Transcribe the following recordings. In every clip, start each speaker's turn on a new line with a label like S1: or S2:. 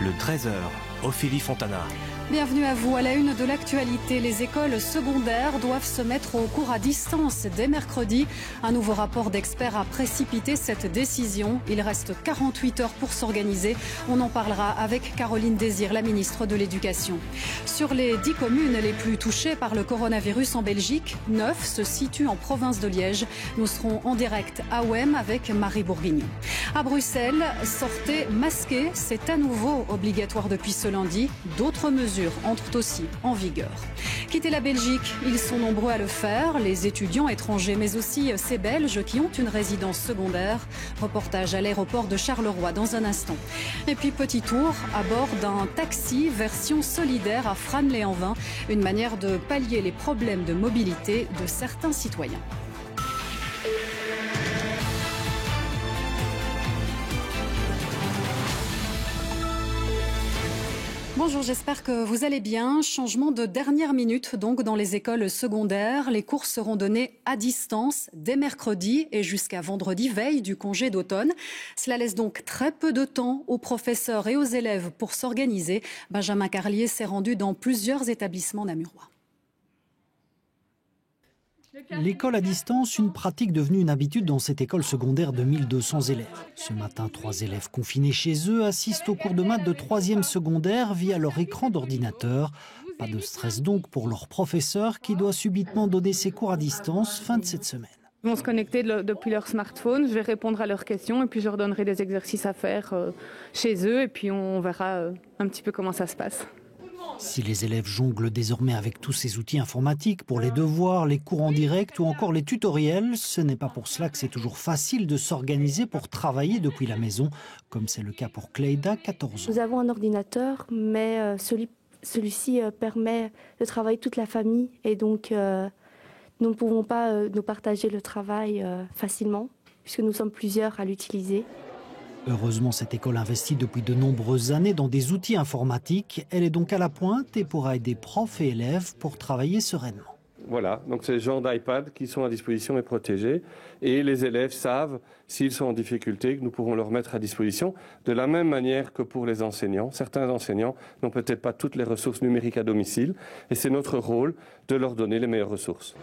S1: Le 13h, Ophélie Fontana.
S2: Bienvenue à vous. À la une de l'actualité, les écoles secondaires doivent se mettre au cours à distance dès mercredi. Un nouveau rapport d'experts a précipité cette décision. Il reste 48 heures pour s'organiser. On en parlera avec Caroline Désir, la ministre de l'Éducation. Sur les 10 communes les plus touchées par le coronavirus en Belgique, 9 se situent en province de Liège. Nous serons en direct à Ouem avec Marie Bourguignon. À Bruxelles, sortez masqués. C'est à nouveau obligatoire depuis ce lundi. D'autres mesures entrent aussi en vigueur. Quitter la Belgique, ils sont nombreux à le faire, les étudiants étrangers, mais aussi ces Belges qui ont une résidence secondaire. Reportage à l'aéroport de Charleroi dans un instant. Et puis petit tour à bord d'un taxi version solidaire à Franelet-en-Vin, une manière de pallier les problèmes de mobilité de certains citoyens. Bonjour, j'espère que vous allez bien. Changement de dernière minute donc dans les écoles secondaires. Les cours seront donnés à distance dès mercredi et jusqu'à vendredi, veille du congé d'automne. Cela laisse donc très peu de temps aux professeurs et aux élèves pour s'organiser. Benjamin Carlier s'est rendu dans plusieurs établissements namurois.
S3: L'école à distance, une pratique devenue une habitude dans cette école secondaire de 1200 élèves. Ce matin, 3 élèves confinés chez eux assistent aux cours de maths de 3e secondaire via leur écran d'ordinateur. Pas de stress donc pour leur professeur qui doit subitement donner ses cours à distance fin de cette semaine.
S4: Ils vont se connecter depuis leur smartphone, je vais répondre à leurs questions et puis je leur donnerai des exercices à faire chez eux et puis on verra un petit peu comment ça se passe.
S3: Si les élèves jonglent désormais avec tous ces outils informatiques pour les devoirs, les cours en direct ou encore les tutoriels, ce n'est pas pour cela que c'est toujours facile de s'organiser pour travailler depuis la maison, comme c'est le cas pour Cleida, 14 ans.
S5: Nous avons un ordinateur, mais celui-ci permet de travailler toute la famille et donc nous ne pouvons pas nous partager le travail facilement puisque nous sommes plusieurs à l'utiliser.
S3: Heureusement, cette école investit depuis de nombreuses années dans des outils informatiques. Elle est donc à la pointe et pourra aider profs et élèves pour travailler sereinement.
S6: Voilà, donc c'est le genre d'iPad qui sont à disposition et protégés. Et les élèves savent, s'ils sont en difficulté, que nous pourrons leur mettre à disposition de la même manière que pour les enseignants. Certains enseignants n'ont peut-être pas toutes les ressources numériques à domicile. Et c'est notre rôle de leur donner les meilleures ressources.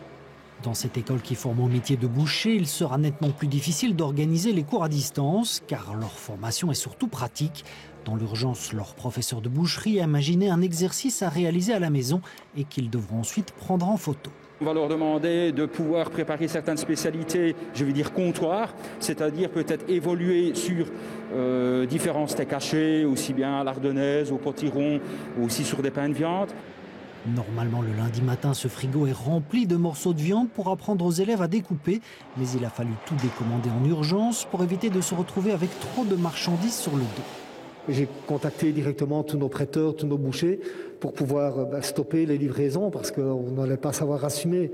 S3: Dans cette école qui forme au métier de boucher, il sera nettement plus difficile d'organiser les cours à distance, car leur formation est surtout pratique. Dans l'urgence, leur professeur de boucherie a imaginé un exercice à réaliser à la maison et qu'ils devront ensuite prendre en photo.
S7: On va leur demander de pouvoir préparer certaines spécialités, je vais dire comptoir, c'est-à-dire peut-être évoluer sur différents steaks hachés, aussi bien à l'ardennaise, au potiron, ou aussi sur des pains de viande.
S3: Normalement, le lundi matin, ce frigo est rempli de morceaux de viande pour apprendre aux élèves à découper. Mais il a fallu tout décommander en urgence pour éviter de se retrouver avec trop de marchandises sur le dos.
S8: J'ai contacté directement tous nos prêteurs, tous nos bouchers pour pouvoir stopper les livraisons parce qu'on n'allait pas savoir assumer.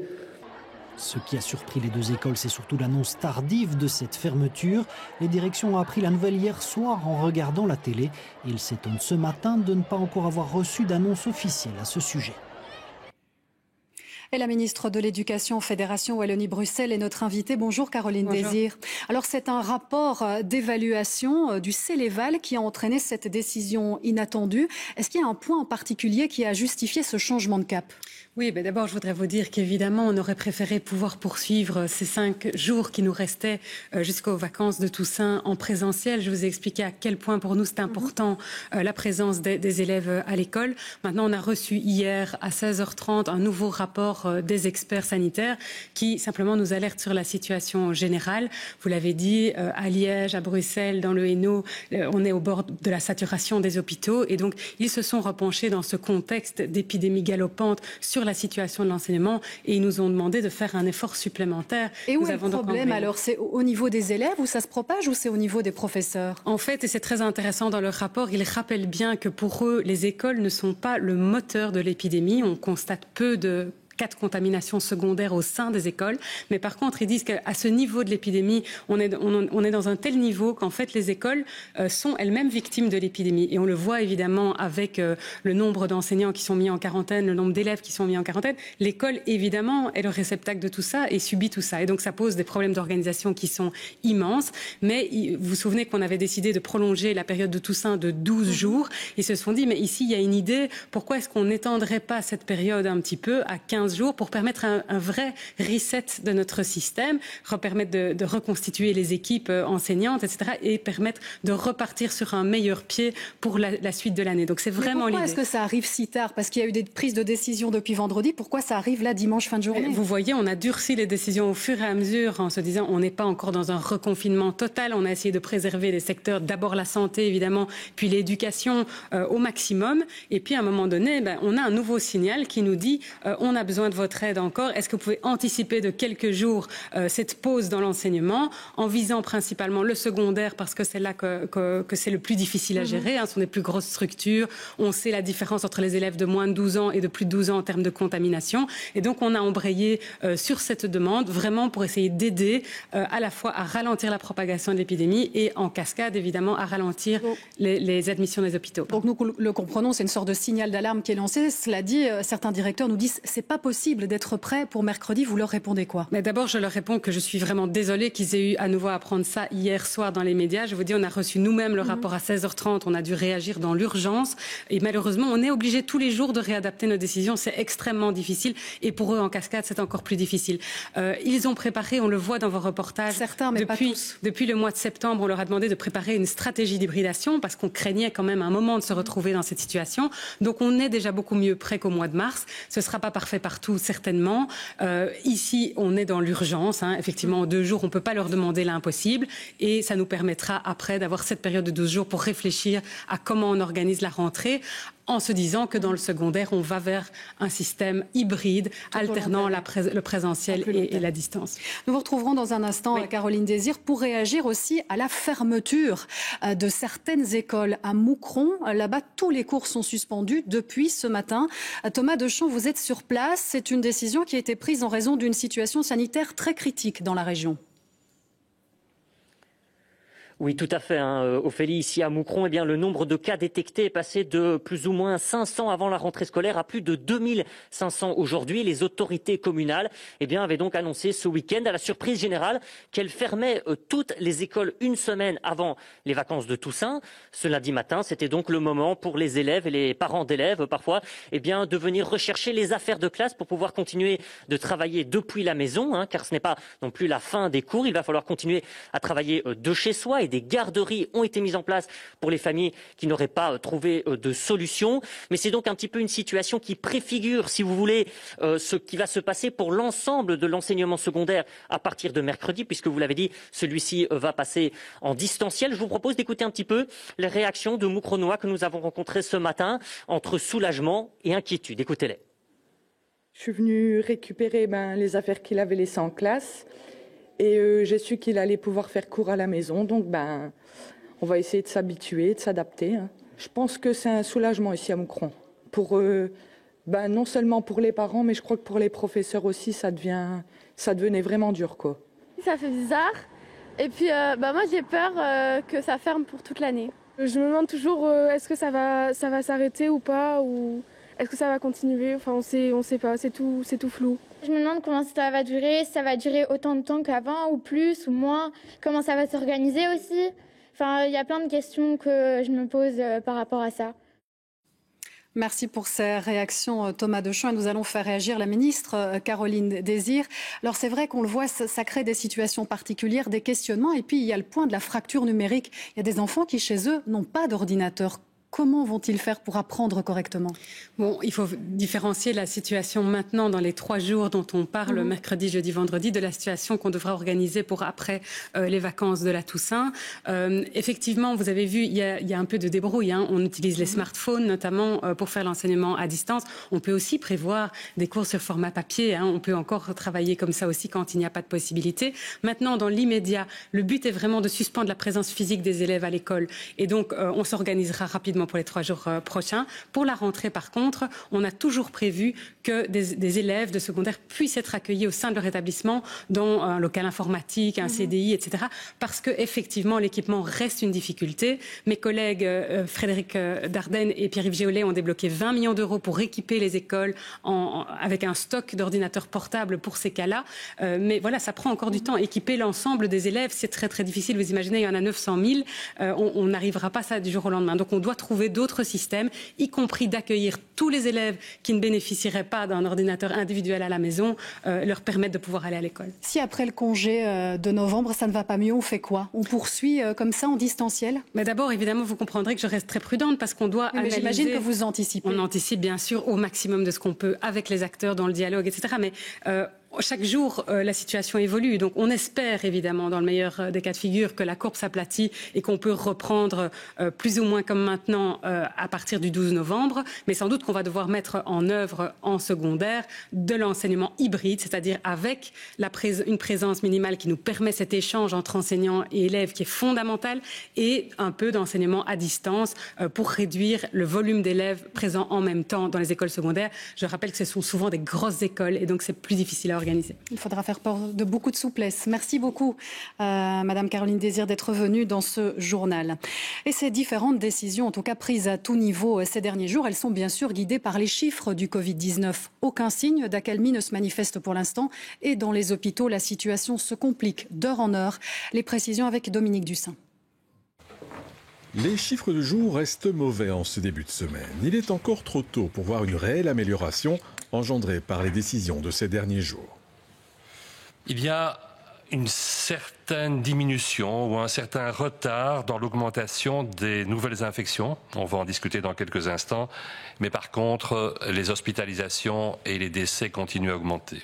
S3: Ce qui a surpris les deux écoles, c'est surtout l'annonce tardive de cette fermeture. Les directions ont appris la nouvelle hier soir en regardant la télé. Ils s'étonnent ce matin de ne pas encore avoir reçu d'annonce officielle à ce sujet.
S2: Et la ministre de l'Éducation, Fédération Wallonie-Bruxelles, est notre invitée. Bonjour Caroline Désir. Alors c'est un rapport d'évaluation du Céléval qui a entraîné cette décision inattendue. Est-ce qu'il y a un point en particulier qui a justifié ce changement de cap ?
S9: Oui, d'abord, je voudrais vous dire qu'évidemment, on aurait préféré pouvoir poursuivre ces 5 jours qui nous restaient jusqu'aux vacances de Toussaint en présentiel. Je vous ai expliqué à quel point pour nous c'est important la présence des élèves à l'école. Maintenant, on a reçu hier à 16h30 un nouveau rapport des experts sanitaires qui simplement nous alerte sur la situation générale. Vous l'avez dit, à Liège, à Bruxelles, dans le Hainaut, on est au bord de la saturation des hôpitaux et donc ils se sont repenchés dans ce contexte d'épidémie galopante sur la situation de l'enseignement et ils nous ont demandé de faire un effort supplémentaire.
S2: Et où est le problème alors ? C'est au niveau des élèves où ça se propage ou c'est au niveau des professeurs ?
S9: En fait, et c'est très intéressant dans leur rapport, ils rappellent bien que pour eux, les écoles ne sont pas le moteur de l'épidémie. On constate peu de cas de contamination secondaire au sein des écoles. Mais par contre, ils disent qu'à ce niveau de l'épidémie, on est dans un tel niveau qu'en fait, les écoles sont elles-mêmes victimes de l'épidémie. Et on le voit évidemment avec le nombre d'enseignants qui sont mis en quarantaine, le nombre d'élèves qui sont mis en quarantaine. L'école, évidemment, est le réceptacle de tout ça et subit tout ça. Et donc, ça pose des problèmes d'organisation qui sont immenses. Mais vous vous souvenez qu'on avait décidé de prolonger la période de Toussaint de 12 jours. Ils se sont dit, mais ici, il y a une idée. Pourquoi est-ce qu'on n'étendrait pas cette période un petit peu à 15 jours pour permettre un vrai reset de notre système, permettre de reconstituer les équipes enseignantes, etc. et permettre de repartir sur un meilleur pied pour la suite de l'année. Donc c'est vraiment l'idée.
S2: Pourquoi est-ce que ça arrive si tard? Parce qu'il y a eu des prises de décision depuis vendredi. Pourquoi ça arrive là dimanche fin de journée?
S9: Vous voyez, on a durci les décisions au fur et à mesure en se disant on n'est pas encore dans un reconfinement total. On a essayé de préserver les secteurs, d'abord la santé évidemment, puis l'éducation au maximum. Et puis à un moment donné, on a un nouveau signal qui nous dit on a besoin de votre aide encore. Est-ce que vous pouvez anticiper de quelques jours cette pause dans l'enseignement en visant principalement le secondaire parce que c'est là que c'est le plus difficile à gérer. Ce sont des plus grosses structures. On sait la différence entre les élèves de moins de 12 ans et de plus de 12 ans en termes de contamination. Et donc on a embrayé sur cette demande vraiment pour essayer d'aider à la fois à ralentir la propagation de l'épidémie et en cascade évidemment à ralentir les admissions des hôpitaux.
S2: Donc nous le comprenons, c'est une sorte de signal d'alarme qui est lancé. Cela dit, certains directeurs nous disent c'est pas possible d'être prêt pour mercredi. Vous leur répondez quoi?
S9: Mais d'abord, je leur réponds que je suis vraiment désolée qu'ils aient eu à nouveau à apprendre ça hier soir dans les médias. Je vous dis, on a reçu nous-mêmes le rapport à 16h30. On a dû réagir dans l'urgence. Et malheureusement, on est obligé tous les jours de réadapter nos décisions. C'est extrêmement difficile. Et pour eux, en cascade, c'est encore plus difficile. Ils ont préparé, on le voit dans vos reportages.
S2: Certains, mais pas tous.
S9: Depuis le mois de septembre, on leur a demandé de préparer une stratégie d'hybridation parce qu'on craignait quand même un moment de se retrouver dans cette situation. Donc, on est déjà beaucoup mieux prêt qu'au mois de mars. Ce ne sera pas parfait partout, certainement. Ici, on est dans l'urgence. Effectivement, en 2 jours, on ne peut pas leur demander l'impossible. Et ça nous permettra après d'avoir cette période de 12 jours pour réfléchir à comment on organise la rentrée, en se disant que dans le secondaire, on va vers un système hybride, alternant le présentiel et la distance.
S2: Nous vous retrouverons dans un instant, Caroline Désir, pour réagir aussi à la fermeture de certaines écoles à Moucron. Là-bas, tous les cours sont suspendus depuis ce matin. Thomas Deschamps, vous êtes sur place. C'est une décision qui a été prise en raison d'une situation sanitaire très critique dans la région.
S10: Oui, tout à fait. Ophélie, ici à Moucron, le nombre de cas détectés est passé de plus ou moins 500 avant la rentrée scolaire à plus de 2500 aujourd'hui. Les autorités communales avaient donc annoncé ce week-end, à la surprise générale, qu'elles fermaient toutes les écoles une semaine avant les vacances de Toussaint. Ce lundi matin, c'était donc le moment pour les élèves et les parents d'élèves, parfois, de venir rechercher les affaires de classe pour pouvoir continuer de travailler depuis la maison, car ce n'est pas non plus la fin des cours. Il va falloir continuer à travailler de chez soi. Et des garderies ont été mises en place pour les familles qui n'auraient pas trouvé de solution. Mais c'est donc un petit peu une situation qui préfigure, si vous voulez, ce qui va se passer pour l'ensemble de l'enseignement secondaire à partir de mercredi, puisque vous l'avez dit, celui-ci va passer en distanciel. Je vous propose d'écouter un petit peu les réactions de Moucronois que nous avons rencontrés ce matin, entre soulagement et inquiétude. Écoutez-les.
S11: Je suis venue récupérer les affaires qu'il avait laissées en classe. Et j'ai su qu'il allait pouvoir faire cours à la maison. Donc, on va essayer de s'habituer, de s'adapter. Je pense que c'est un soulagement ici à Moucron. Pour non seulement pour les parents, mais je crois que pour les professeurs aussi, ça devenait vraiment dur, quoi.
S12: Ça fait bizarre. Et puis, moi, j'ai peur que ça ferme pour toute l'année.
S13: Je me demande toujours, est-ce que ça va s'arrêter ou pas, ou est-ce que ça va continuer? Enfin, on sait pas, c'est tout flou.
S12: Je me demande comment ça va durer, si ça va durer autant de temps qu'avant, ou plus, ou moins, comment ça va s'organiser aussi. Enfin, il y a plein de questions que je me pose par rapport à ça.
S2: Merci pour ces réactions, Thomas Deschamps. Et nous allons faire réagir la ministre Caroline Désir. Alors c'est vrai qu'on le voit, ça crée des situations particulières, des questionnements. Et puis il y a le point de la fracture numérique. Il y a des enfants qui, chez eux, n'ont pas d'ordinateur. Comment vont-ils faire pour apprendre correctement?
S9: Bon, il faut différencier la situation maintenant dans les 3 jours dont on parle, mercredi, jeudi, vendredi, de la situation qu'on devra organiser pour après les vacances de la Toussaint. Effectivement, vous avez vu, il y a un peu de débrouille. On utilise les smartphones notamment pour faire l'enseignement à distance. On peut aussi prévoir des cours sur format papier. On peut encore travailler comme ça aussi quand il n'y a pas de possibilité. Maintenant, dans l'immédiat, le but est vraiment de suspendre la présence physique des élèves à l'école. Et donc, on s'organisera rapidement effectivement pour les 3 jours prochains. Pour la rentrée, par contre, on a toujours prévu que des élèves de secondaire puissent être accueillis au sein de leur établissement dans un local informatique, un CDI, etc. Parce que effectivement, l'équipement reste une difficulté. Mes collègues Frédéric Dardenne et Pierre-Yves Géolet ont débloqué 20 millions d'euros pour équiper les écoles avec un stock d'ordinateurs portables pour ces cas-là. Mais voilà, ça prend encore du temps. Équiper l'ensemble des élèves, c'est très très difficile. Vous imaginez, il y en a 900 000. On n'arrivera pas ça du jour au lendemain. Donc on doit trouver d'autres systèmes, y compris d'accueillir tous les élèves qui ne bénéficieraient pas d'un ordinateur individuel à la maison, leur permettre de pouvoir aller à l'école.
S2: Si après le congé de novembre, ça ne va pas mieux, on fait quoi? On poursuit comme ça en distanciel?
S9: Mais d'abord, évidemment, vous comprendrez que je reste très prudente parce qu'on doit analyser.
S2: J'imagine que vous anticipez.
S9: On anticipe bien sûr au maximum de ce qu'on peut avec les acteurs dans le dialogue, etc. Mais chaque jour, la situation évolue. Donc, on espère, évidemment, dans le meilleur des cas de figure, que la courbe s'aplatit et qu'on peut reprendre plus ou moins comme maintenant à partir du 12 novembre. Mais sans doute qu'on va devoir mettre en œuvre en secondaire de l'enseignement hybride, c'est-à-dire avec une présence minimale qui nous permet cet échange entre enseignants et élèves qui est fondamental, et un peu d'enseignement à distance pour réduire le volume d'élèves présents en même temps dans les écoles secondaires. Je rappelle que ce sont souvent des grosses écoles et donc c'est plus difficile à organiser.
S2: Il faudra faire preuve de beaucoup de souplesse. Merci beaucoup, Madame Caroline Désir, d'être venue dans ce journal. Et ces différentes décisions, en tout cas prises à tout niveau ces derniers jours, elles sont bien sûr guidées par les chiffres du Covid-19. Aucun signe d'accalmie ne se manifeste pour l'instant et dans les hôpitaux, la situation se complique d'heure en heure. Les précisions avec Dominique Dussin.
S14: Les chiffres du jour restent mauvais en ce début de semaine. Il est encore trop tôt pour voir une réelle amélioration engendrée par les décisions de ces derniers jours.
S15: Il y a une certaine diminution ou un certain retard dans l'augmentation des nouvelles infections. On va en discuter dans quelques instants. Mais par contre, les hospitalisations et les décès continuent à augmenter.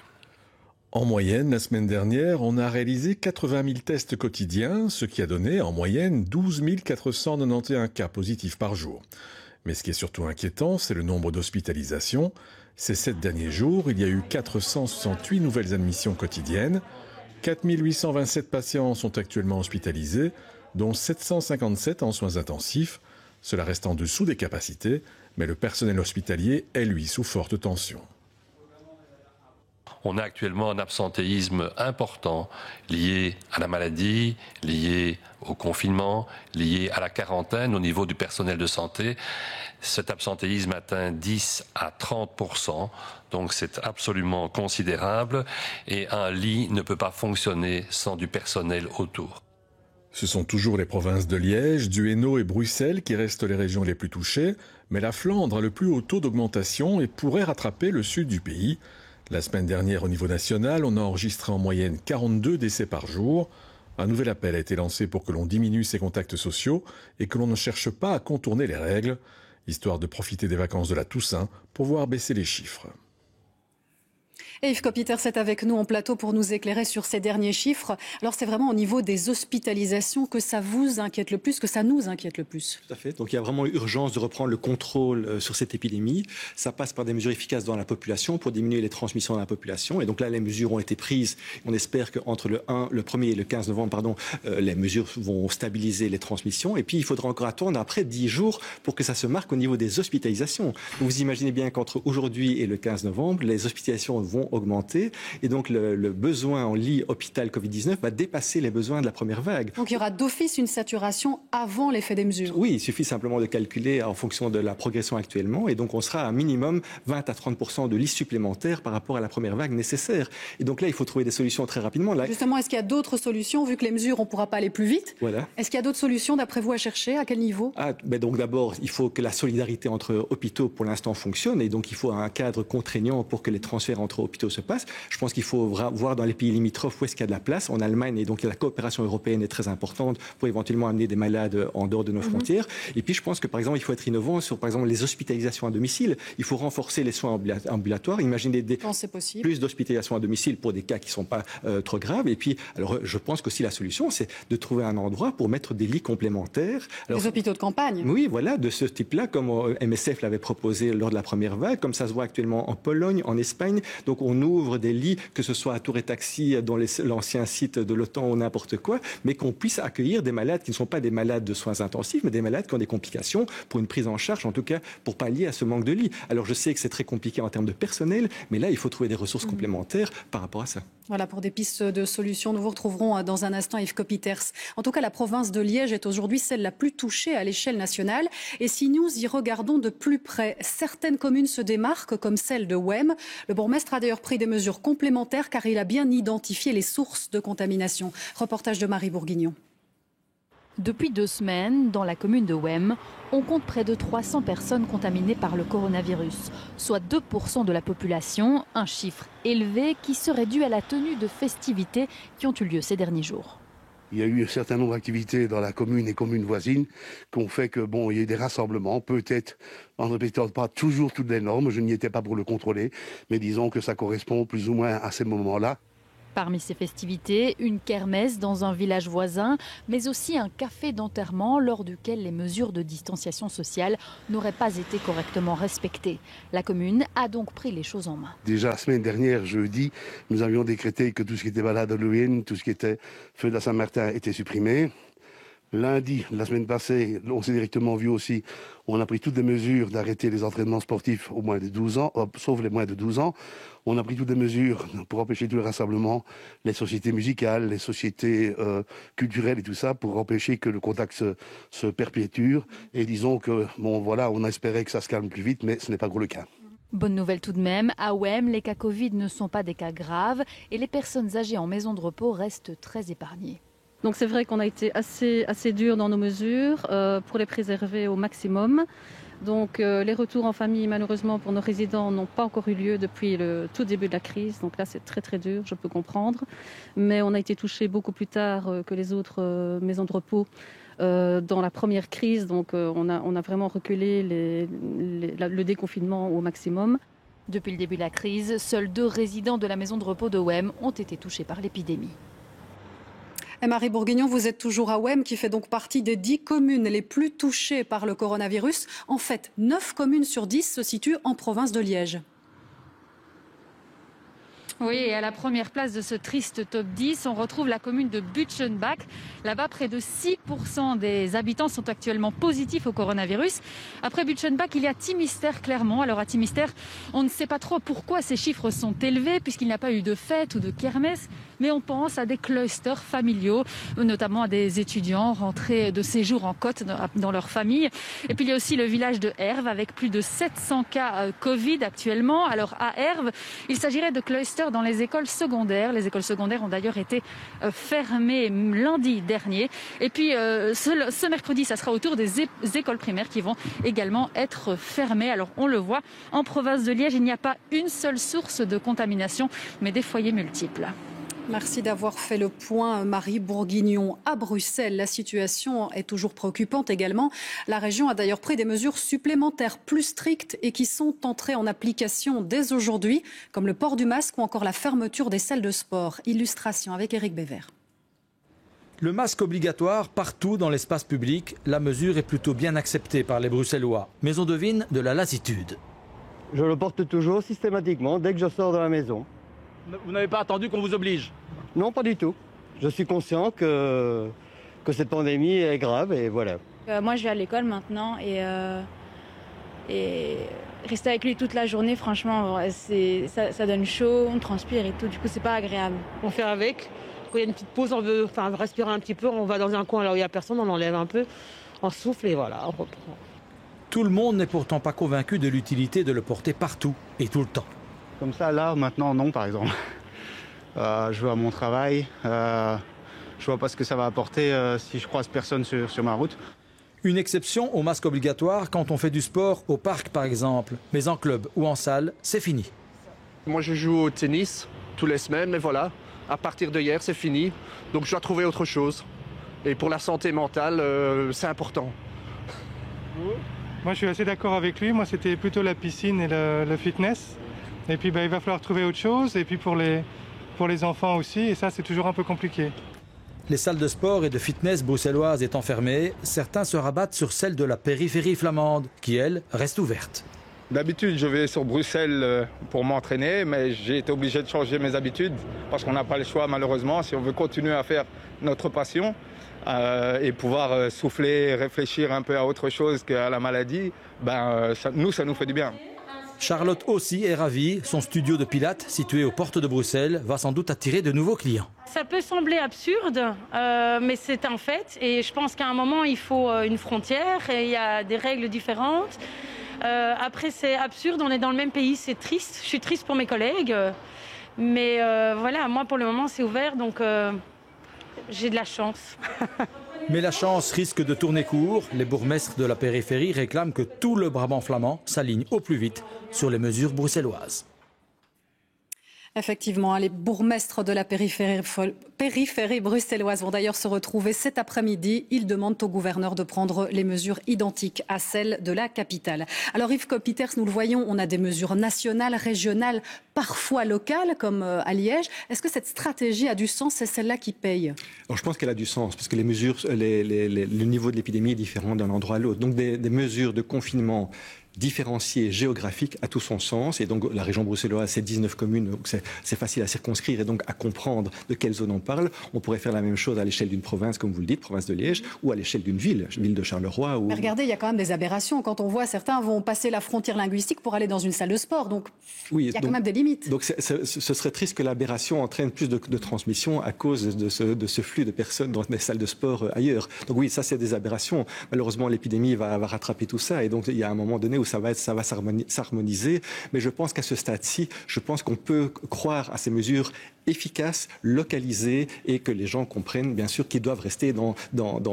S14: En moyenne, la semaine dernière, on a réalisé 80 000 tests quotidiens, ce qui a donné en moyenne 12 491 cas positifs par jour. Mais ce qui est surtout inquiétant, c'est le nombre d'hospitalisations. Ces 7 derniers jours, il y a eu 468 nouvelles admissions quotidiennes. 4 827 patients sont actuellement hospitalisés, dont 757 en soins intensifs. Cela reste en dessous des capacités, mais le personnel hospitalier est, lui, sous forte tension.
S15: On a actuellement un absentéisme important lié à la maladie, lié au confinement, lié à la quarantaine au niveau du personnel de santé. Cet absentéisme atteint 10 à 30%, donc c'est absolument considérable et un lit ne peut pas fonctionner sans du personnel autour.
S14: Ce sont toujours les provinces de Liège, du Hainaut et Bruxelles qui restent les régions les plus touchées, mais la Flandre a le plus haut taux d'augmentation et pourrait rattraper le sud du pays. La semaine dernière, au niveau national, on a enregistré en moyenne 42 décès par jour. Un nouvel appel a été lancé pour que l'on diminue ses contacts sociaux et que l'on ne cherche pas à contourner les règles, histoire de profiter des vacances de la Toussaint pour voir baisser les chiffres.
S2: Et Yves Copiter est avec nous en plateau pour nous éclairer sur ces derniers chiffres. Alors c'est vraiment au niveau des hospitalisations que ça vous inquiète le plus, que ça nous inquiète le plus.
S16: Tout à fait. Donc il y a vraiment urgence de reprendre le contrôle sur cette épidémie. Ça passe par des mesures efficaces dans la population pour diminuer les transmissions dans la population. Et donc là, les mesures ont été prises. On espère qu'entre le 1er et le 15 novembre, les mesures vont stabiliser les transmissions. Et puis il faudra encore attendre après 10 jours pour que ça se marque au niveau des hospitalisations. Vous imaginez bien qu'entre aujourd'hui et le 15 novembre, les hospitalisations vont augmenter et donc le besoin en lit hôpital Covid-19 va dépasser les besoins de la première vague.
S2: Donc il y aura d'office une saturation avant l'effet des mesures.
S16: Oui, il suffit simplement de calculer en fonction de la progression actuellement et donc on sera à un minimum 20 à 30% de lits supplémentaires par rapport à la première vague nécessaire. Et donc là, il faut trouver des solutions très rapidement. Là...
S2: Justement, est-ce qu'il y a d'autres solutions vu que les mesures, on ne pourra pas aller plus vite?
S16: Voilà.
S2: Est-ce qu'il y a d'autres solutions d'après vous à chercher? À quel niveau?
S16: Donc d'abord, il faut que la solidarité entre hôpitaux pour l'instant fonctionne et donc il faut un cadre contraignant pour que les transferts entre hôpitaux se passent. Je pense qu'il faut voir dans les pays limitrophes où est-ce qu'il y a de la place. En Allemagne, et donc la coopération européenne est très importante pour éventuellement amener des malades en dehors de nos frontières. Et puis je pense que par exemple, il faut être innovant sur par exemple les hospitalisations à domicile. Il faut renforcer les soins ambulatoires. Imaginez plus d'hospitalisations à domicile pour des cas qui ne sont pas trop graves. Et puis, alors je pense qu'aussi la solution, c'est de trouver un endroit pour mettre des lits complémentaires.
S2: Les hôpitaux de campagne.
S16: Oui, voilà, de ce type-là, comme MSF l'avait proposé lors de la première vague, comme ça se voit actuellement en Pologne, en Espagne. Donc donc on ouvre des lits, que ce soit à Tour et Taxi, dans l'ancien site de l'OTAN ou n'importe quoi, mais qu'on puisse accueillir des malades qui ne sont pas des malades de soins intensifs, mais des malades qui ont des complications pour une prise en charge, en tout cas pour pallier à ce manque de lits. Alors je sais que c'est très compliqué en termes de personnel, mais là il faut trouver des ressources complémentaires par rapport à ça.
S2: Voilà, pour des pistes de solutions, nous vous retrouverons dans un instant, Yves Copiters. En tout cas, la province de Liège est aujourd'hui celle la plus touchée à l'échelle nationale. Et si nous y regardons de plus près, certaines communes se démarquent, comme celle de Wem. Le bourgmestre a d'ailleurs pris des mesures complémentaires car il a bien identifié les sources de contamination. Reportage de Marie Bourguignon.
S17: Depuis 2 semaines, dans la commune de Wem, on compte près de 300 personnes contaminées par le coronavirus, soit 2% de la population, un chiffre élevé qui serait dû à la tenue de festivités qui ont eu lieu ces derniers jours.
S18: Il y a eu un certain nombre d'activités dans la commune et communes voisines qui ont fait que il y a eu des rassemblements, peut-être en ne respectant pas toujours toutes les normes, je n'y étais pas pour le contrôler, mais disons que ça correspond plus ou moins à ces moments-là.
S17: Parmi ces festivités, une kermesse dans un village voisin, mais aussi un café d'enterrement lors duquel les mesures de distanciation sociale n'auraient pas été correctement respectées. La commune a donc pris les choses en main.
S18: Déjà la semaine dernière, jeudi, nous avions décrété que tout ce qui était balade Halloween, tout ce qui était feu de la Saint-Martin était supprimé. Lundi, la semaine passée, on s'est directement vu aussi, on a pris toutes les mesures d'arrêter les entraînements sportifs aux moins de 12 ans, sauf les moins de 12 ans. On a pris toutes les mesures pour empêcher tous les rassemblements, les sociétés musicales, les sociétés culturelles et tout ça, pour empêcher que le contact se perpétue. Et disons que, on espérait que ça se calme plus vite, mais ce n'est pas gros le cas.
S17: Bonne nouvelle tout de même, à Wem, les cas Covid ne sont pas des cas graves et les personnes âgées en maison de repos restent très épargnées.
S19: Donc c'est vrai qu'on a été assez dur dans nos mesures pour les préserver au maximum. Donc les retours en famille, malheureusement, pour nos résidents n'ont pas encore eu lieu depuis le tout début de la crise. Donc là, c'est très dur, je peux comprendre. Mais on a été touchés beaucoup plus tard que les autres maisons de repos dans la première crise. Donc on a vraiment reculé le déconfinement au maximum.
S17: Depuis le début de la crise, seuls 2 résidents de la maison de repos de Wem ont été touchés par l'épidémie.
S2: Et Marie Bourguignon, vous êtes toujours à Wem, qui fait donc partie des 10 communes les plus touchées par le coronavirus. En fait, 9 communes sur 10 se situent en province de Liège.
S20: Oui, et à la première place de ce triste top 10, on retrouve la commune de Butchenbach. Là-bas, près de 6% des habitants sont actuellement positifs au coronavirus. Après Butchenbach, il y a Thimister-Clermont. Alors à Thimister, on ne sait pas trop pourquoi ces chiffres sont élevés, puisqu'il n'y a pas eu de fête ou de kermesse. Mais on pense à des clusters familiaux, notamment à des étudiants rentrés de séjour en côte dans leur famille. Et puis il y a aussi le village de Herve, avec plus de 700 cas Covid actuellement. Alors à Herve, il s'agirait de clusters dans les écoles secondaires. Les écoles secondaires ont d'ailleurs été fermées lundi dernier. Et puis ce mercredi, ça sera au tour des écoles primaires qui vont également être fermées. Alors on le voit, en province de Liège, il n'y a pas une seule source de contamination, mais des foyers multiples.
S2: Merci d'avoir fait le point, Marie Bourguignon. À Bruxelles, la situation est toujours préoccupante également. La région a d'ailleurs pris des mesures supplémentaires plus strictes et qui sont entrées en application dès aujourd'hui, comme le port du masque ou encore la fermeture des salles de sport. Illustration avec Éric Bévert.
S21: Le masque obligatoire partout dans l'espace public, la mesure est plutôt bien acceptée par les Bruxellois. Mais on devine de la lassitude.
S22: Je le porte toujours systématiquement dès que je sors de la maison.
S21: Vous n'avez pas attendu qu'on vous oblige?
S22: Non, pas du tout. Je suis conscient que cette pandémie est grave et voilà.
S23: Moi, je vais à l'école maintenant et rester avec lui toute la journée, franchement, ça donne chaud, on transpire et tout. Du coup, c'est pas agréable.
S24: On fait avec. Quand il y a une petite pause, on veut respirer un petit peu, on va dans un coin là où il n'y a personne, on enlève un peu, on souffle et voilà, on reprend.
S21: Tout le monde n'est pourtant pas convaincu de l'utilité de le porter partout et tout le temps.
S25: Comme ça, là, maintenant, non, par exemple. Je vais à mon travail, je vois pas ce que ça va apporter si je croise personne sur ma route.
S21: Une exception au masque obligatoire quand on fait du sport au parc, par exemple. Mais en club ou en salle, c'est fini.
S26: Moi, je joue au tennis tous les semaines, mais voilà, à partir de hier, c'est fini. Donc, je dois trouver autre chose. Et pour la santé mentale, c'est important.
S27: Moi, je suis assez d'accord avec lui. Moi, c'était plutôt la piscine et le fitness. Et puis, il va falloir trouver autre chose. Et puis, pour les enfants aussi. Et ça, c'est toujours un peu compliqué.
S21: Les salles de sport et de fitness bruxelloises étant fermées, certains se rabattent sur celle de la périphérie flamande, qui, elle, reste ouverte.
S25: D'habitude, je vais sur Bruxelles pour m'entraîner, mais j'ai été obligé de changer mes habitudes parce qu'on n'a pas le choix malheureusement. Si on veut continuer à faire notre passion et pouvoir souffler, réfléchir un peu à autre chose qu'à la maladie, ça nous fait du bien.
S21: Charlotte aussi est ravie. Son studio de pilates, situé aux portes de Bruxelles, va sans doute attirer de nouveaux clients.
S23: Ça peut sembler absurde, mais c'est un fait. Et je pense qu'à un moment, il faut une frontière et il y a des règles différentes. Après, c'est absurde, on est dans le même pays, c'est triste. Je suis triste pour mes collègues. Mais voilà, moi, pour le moment, c'est ouvert, donc j'ai de la chance.
S21: Mais la chance risque de tourner court. Les bourgmestres de la périphérie réclament que tout le Brabant flamand s'aligne au plus vite sur les mesures bruxelloises.
S2: Effectivement, les bourgmestres de la périphérie bruxelloise vont d'ailleurs se retrouver cet après-midi. Ils demandent au gouverneur de prendre les mesures identiques à celles de la capitale. Alors Yves Copiters, nous le voyons, on a des mesures nationales, régionales, parfois locales, comme à Liège. Est-ce que cette stratégie a du sens? C'est celle-là qui paye?
S16: Alors, je pense qu'elle a du sens, parce que les mesures, le niveau de l'épidémie est différent d'un endroit à l'autre. Donc des mesures de confinement différencié géographique a tout son sens. Et donc la région bruxelloise, c'est 19 communes, donc c'est facile à circonscrire et donc à comprendre de quelle zone on parle. On pourrait faire la même chose à l'échelle d'une province, comme vous le dites, province de Liège, ou à l'échelle d'une ville de Charleroi.
S2: Mais regardez, il y a quand même des aberrations. Quand on voit certains vont passer la frontière linguistique pour aller dans une salle de sport. Donc
S16: oui,
S2: il y a quand même des limites.
S16: Donc ce serait triste que l'aberration entraîne plus de transmission à cause de ce flux de personnes dans des salles de sport ailleurs. Donc oui, ça c'est des aberrations. Malheureusement, l'épidémie va rattraper tout ça. Et donc il y a un moment donné où ça va s'harmoniser. Mais je pense qu'à ce stade-ci, je pense qu'on peut croire à ces mesures efficaces, localisées, et que les gens comprennent bien sûr qu'ils doivent rester dans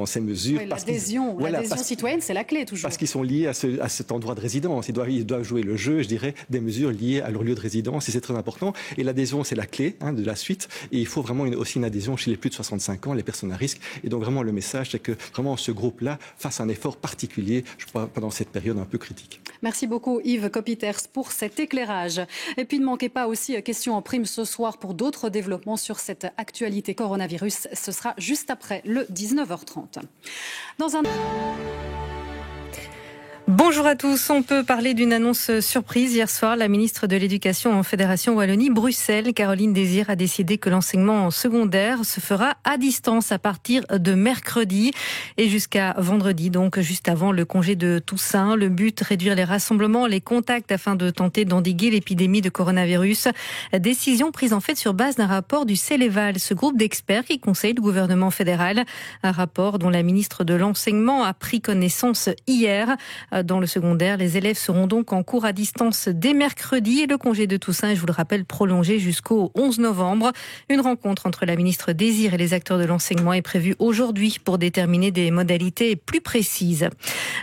S16: ces mesures.
S2: Oui, l'adhésion citoyenne, c'est la clé toujours.
S16: Parce qu'ils sont liés à cet endroit de résidence. Ils doivent jouer le jeu, je dirais, des mesures liées à leur lieu de résidence, et c'est très important. Et l'adhésion, c'est la clé de la suite. Et il faut vraiment aussi une adhésion chez les plus de 65 ans, les personnes à risque. Et donc vraiment le message, c'est que vraiment ce groupe-là fasse un effort particulier, je crois, pendant cette période un peu critique.
S2: Merci beaucoup Yves Copiters pour cet éclairage. Et puis ne manquez pas aussi question en prime ce soir pour d'autres développements sur cette actualité coronavirus. Ce sera juste après le 19h30.
S1: Bonjour à tous. On peut parler d'une annonce surprise. Hier soir, la ministre de l'Éducation en Fédération Wallonie-Bruxelles, Caroline Désir, a décidé que l'enseignement en secondaire se fera à distance à partir de mercredi et jusqu'à vendredi, donc juste avant le congé de Toussaint. Le but, réduire les rassemblements, les contacts afin de tenter d'endiguer l'épidémie de coronavirus. Décision prise en fait sur base d'un rapport du Céléval, ce groupe d'experts qui conseille le gouvernement fédéral. Un rapport dont la ministre de l'Enseignement a pris connaissance hier. Dans le secondaire, les élèves seront donc en cours à distance dès mercredi et le congé de Toussaint, je vous le rappelle, prolongé jusqu'au 11 novembre. Une rencontre entre la ministre Désir et les acteurs de l'enseignement est prévue aujourd'hui pour déterminer des modalités plus précises.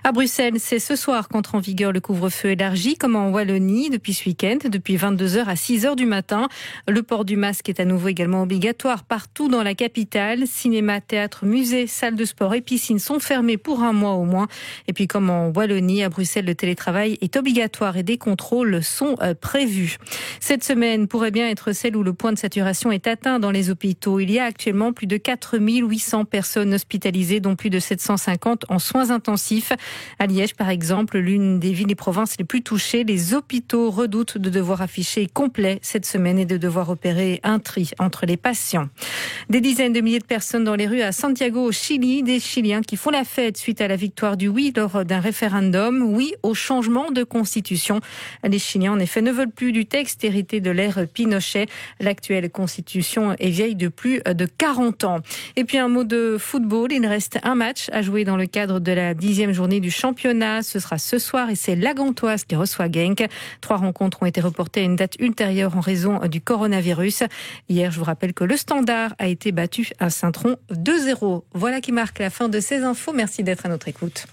S1: À Bruxelles, c'est ce soir qu'entre en vigueur le couvre-feu élargi, comme en Wallonie depuis ce week-end, depuis 22h à 6h du matin. Le port du masque est à nouveau également obligatoire partout dans la capitale. Cinéma, théâtre, musée, salles de sport et piscines sont fermés pour un mois au moins. Et puis comme en Wallonie, à Bruxelles, le télétravail est obligatoire et des contrôles sont prévus. Cette semaine pourrait bien être celle où le point de saturation est atteint dans les hôpitaux. Il y a actuellement plus de 4800 personnes hospitalisées, dont plus de 750 en soins intensifs. À Liège, par exemple, l'une des villes et provinces les plus touchées, les hôpitaux redoutent de devoir afficher complet cette semaine et de devoir opérer un tri entre les patients. Des dizaines de milliers de personnes dans les rues à Santiago, au Chili, des Chiliens qui font la fête suite à la victoire du oui lors d'un référendum. Oui au changement de constitution. Les Chiliens, en effet, ne veulent plus du texte hérité de l'ère Pinochet. L'actuelle constitution est vieille de plus de 40 ans. Et puis un mot de football. Il reste un match à jouer dans le cadre de la 10e journée du championnat. Ce sera ce soir et c'est la Gantoise qui reçoit Genk. 3 rencontres ont été reportées à une date ultérieure en raison du coronavirus. Hier, je vous rappelle que le Standard a été battu à Saint-Tron 2-0. Voilà qui marque la fin de ces infos. Merci d'être à notre écoute.